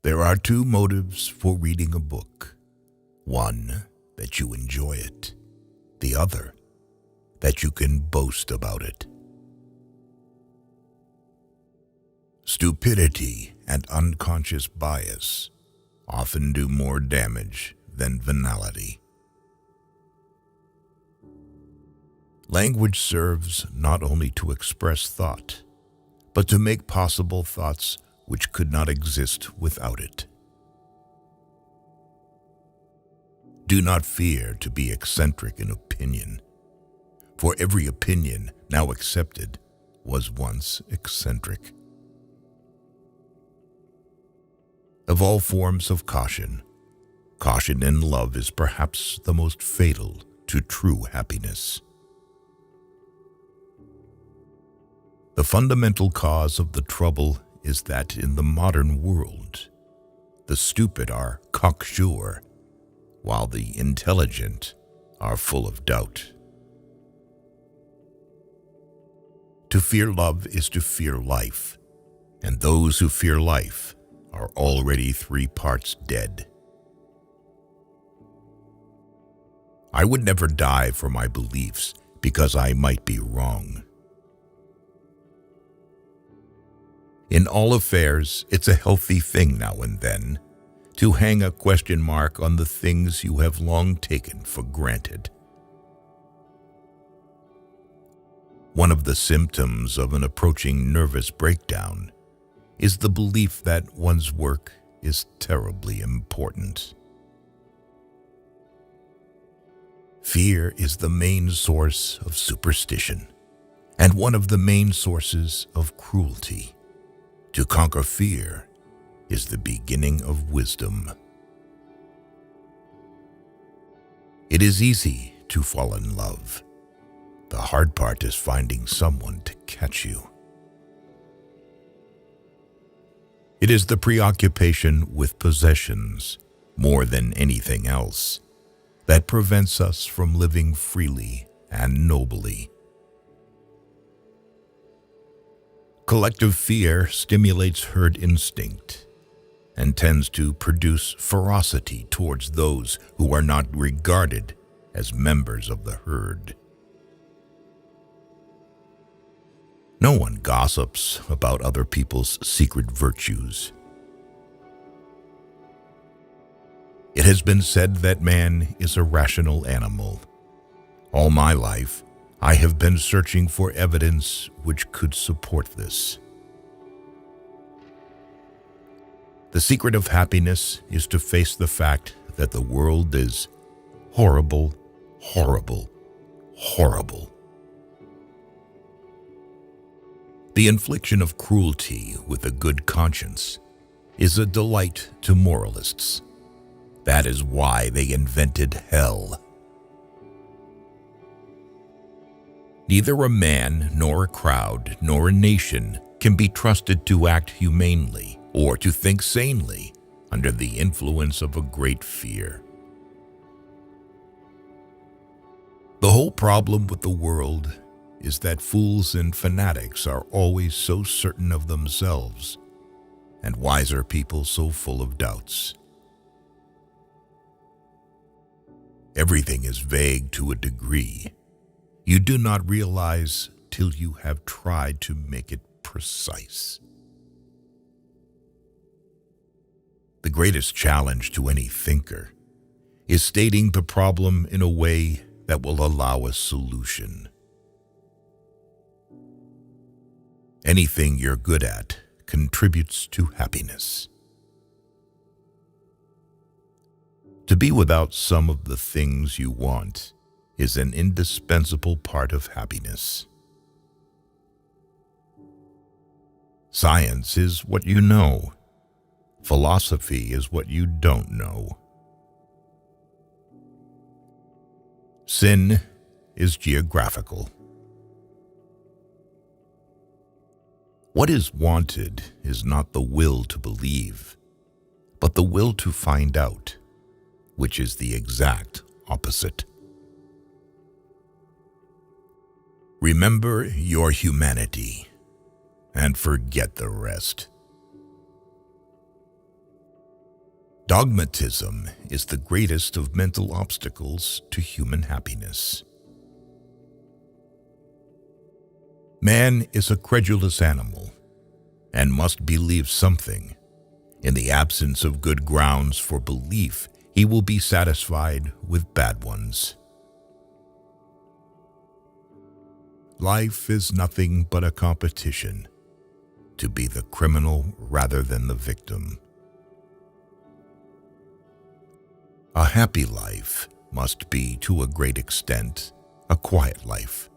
There are two motives for reading a book. One, that you enjoy it. The other, that you can boast about it. Stupidity and unconscious bias often do more damage than venality. Language serves not only to express thought, but to make possible thoughts which could not exist without it. Do not fear to be eccentric in opinion, for every opinion now accepted was once eccentric. Of all forms of caution, caution in love is perhaps the most fatal to true happiness. The fundamental cause of the trouble is that in the modern world, the stupid are cocksure, while the intelligent are full of doubt. To fear love is to fear life, and those who fear life are already 3 parts dead. I would never die for my beliefs because I might be wrong. In all affairs, it's a healthy thing now and then to hang a question mark on the things you have long taken for granted. One of the symptoms of an approaching nervous breakdown is the belief that one's work is terribly important. Fear is the main source of superstition and one of the main sources of cruelty. To conquer fear is the beginning of wisdom. It is easy to fall in love. The hard part is finding someone to catch you. It is the preoccupation with possessions, more than anything else, that prevents us from living freely and nobly. Collective fear stimulates herd instinct and tends to produce ferocity towards those who are not regarded as members of the herd. No one gossips about other people's secret virtues. It has been said that man is a rational animal. All my life, I have been searching for evidence which could support this. The secret of happiness is to face the fact that the world is horrible, horrible, horrible. The infliction of cruelty with a good conscience is a delight to moralists. That is why they invented hell. Neither a man, nor a crowd, nor a nation can be trusted to act humanely or to think sanely under the influence of a great fear. The whole problem with the world is that fools and fanatics are always so certain of themselves, and wiser people so full of doubts. Everything is vague to a degree. You do not realize till you have tried to make it precise. The greatest challenge to any thinker is stating the problem in a way that will allow a solution. Anything you're good at contributes to happiness. To be without some of the things you want is an indispensable part of happiness. Science is what you know. Philosophy is what you don't know. Sin is geographical. What is wanted is not the will to believe, but the will to find out, which is the exact opposite. Remember your humanity and forget the rest. Dogmatism is the greatest of mental obstacles to human happiness. Man is a credulous animal and must believe something. In the absence of good grounds for belief, he will be satisfied with bad ones. Life is nothing but a competition to be the criminal rather than the victim. A happy life must be, to a great extent, a quiet life,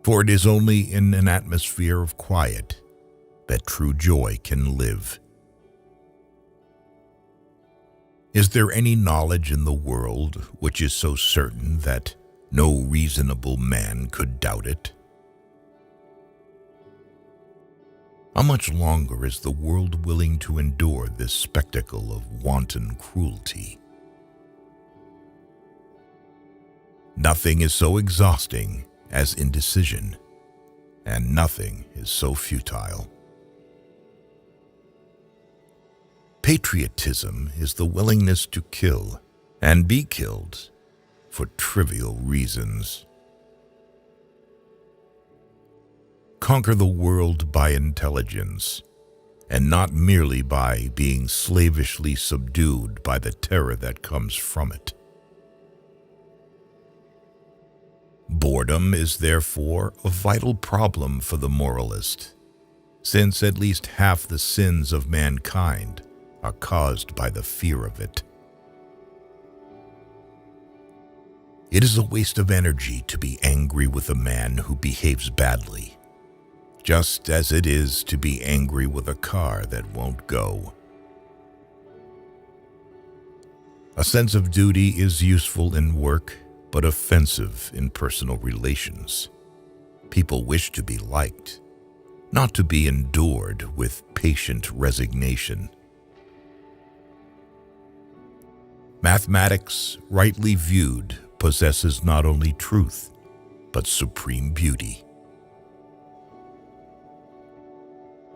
for it is only in an atmosphere of quiet that true joy can live. Is there any knowledge in the world which is so certain that no reasonable man could doubt it? How much longer is the world willing to endure this spectacle of wanton cruelty? Nothing is so exhausting as indecision, and nothing is so futile. Patriotism is the willingness to kill and be killed for trivial reasons. Conquer the world by intelligence, and not merely by being slavishly subdued by the terror that comes from it. Boredom is therefore a vital problem for the moralist, since at least half the sins of mankind are caused by the fear of it. It is a waste of energy to be angry with a man who behaves badly, just as it is to be angry with a car that won't go. A sense of duty is useful in work, but offensive in personal relations. People wish to be liked, not to be endured with patient resignation. Mathematics, rightly viewed, possesses not only truth, but supreme beauty.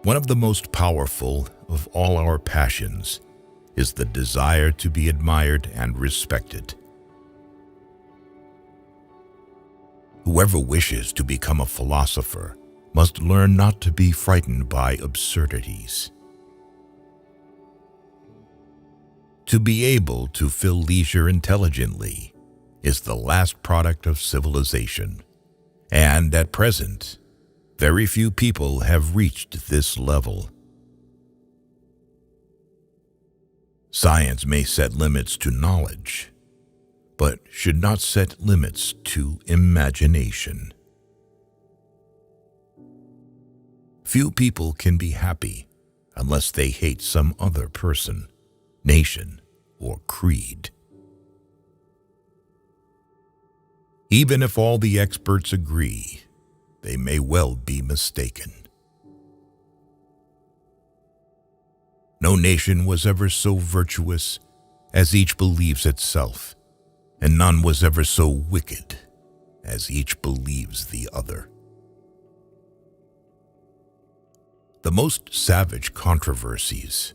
One of the most powerful of all our passions is the desire to be admired and respected. Whoever wishes to become a philosopher must learn not to be frightened by absurdities. To be able to fill leisure intelligently is the last product of civilization, and at present, very few people have reached this level. Science may set limits to knowledge, but should not set limits to imagination. Few people can be happy unless they hate some other person, nation, or creed. Even if all the experts agree, they may well be mistaken. No nation was ever so virtuous as each believes itself, and none was ever so wicked as each believes the other. The most savage controversies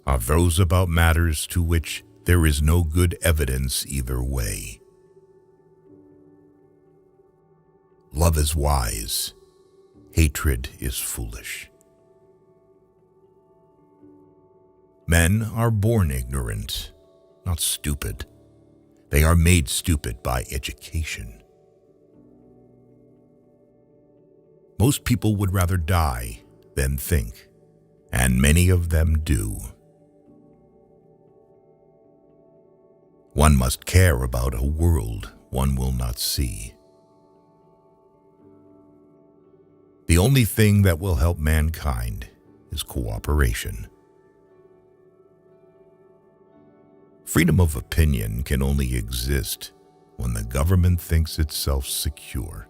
are those about matters to which there is no good evidence either way. Love is wise, hatred is foolish. Men are born ignorant, not stupid. They are made stupid by education. Most people would rather die than think, and many of them do. One must care about a world one will not see. The only thing that will help mankind is cooperation. Freedom of opinion can only exist when the government thinks itself secure.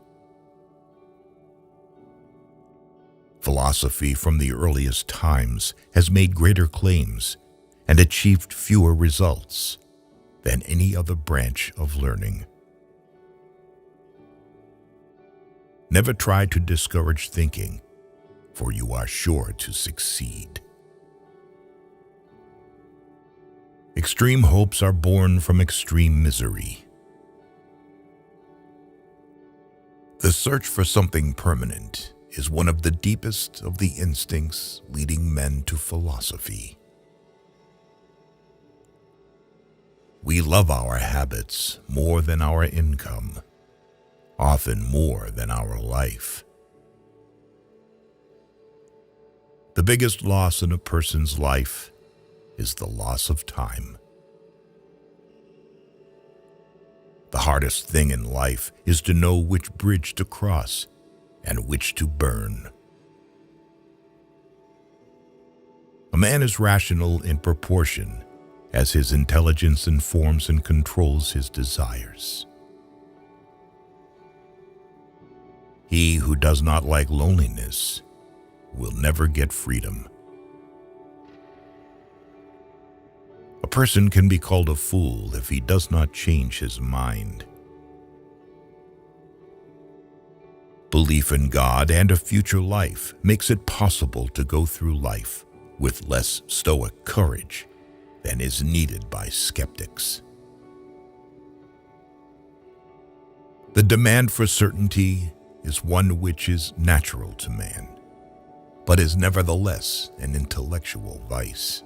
Philosophy from the earliest times has made greater claims and achieved fewer results than any other branch of learning. Never try to discourage thinking, for you are sure to succeed. Extreme hopes are born from extreme misery. The search for something permanent is one of the deepest of the instincts leading men to philosophy. We love our habits more than our income, often more than our life. The biggest loss in a person's life is the loss of time. The hardest thing in life is to know which bridge to cross and which to burn. A man is rational in proportion as his intelligence informs and controls his desires. He who does not like loneliness will never get freedom. A person can be called a fool if he does not change his mind. Belief in God and a future life makes it possible to go through life with less stoic courage than is needed by skeptics. The demand for certainty is one which is natural to man, but is nevertheless an intellectual vice.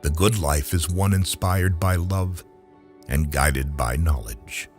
The good life is one inspired by love and guided by knowledge.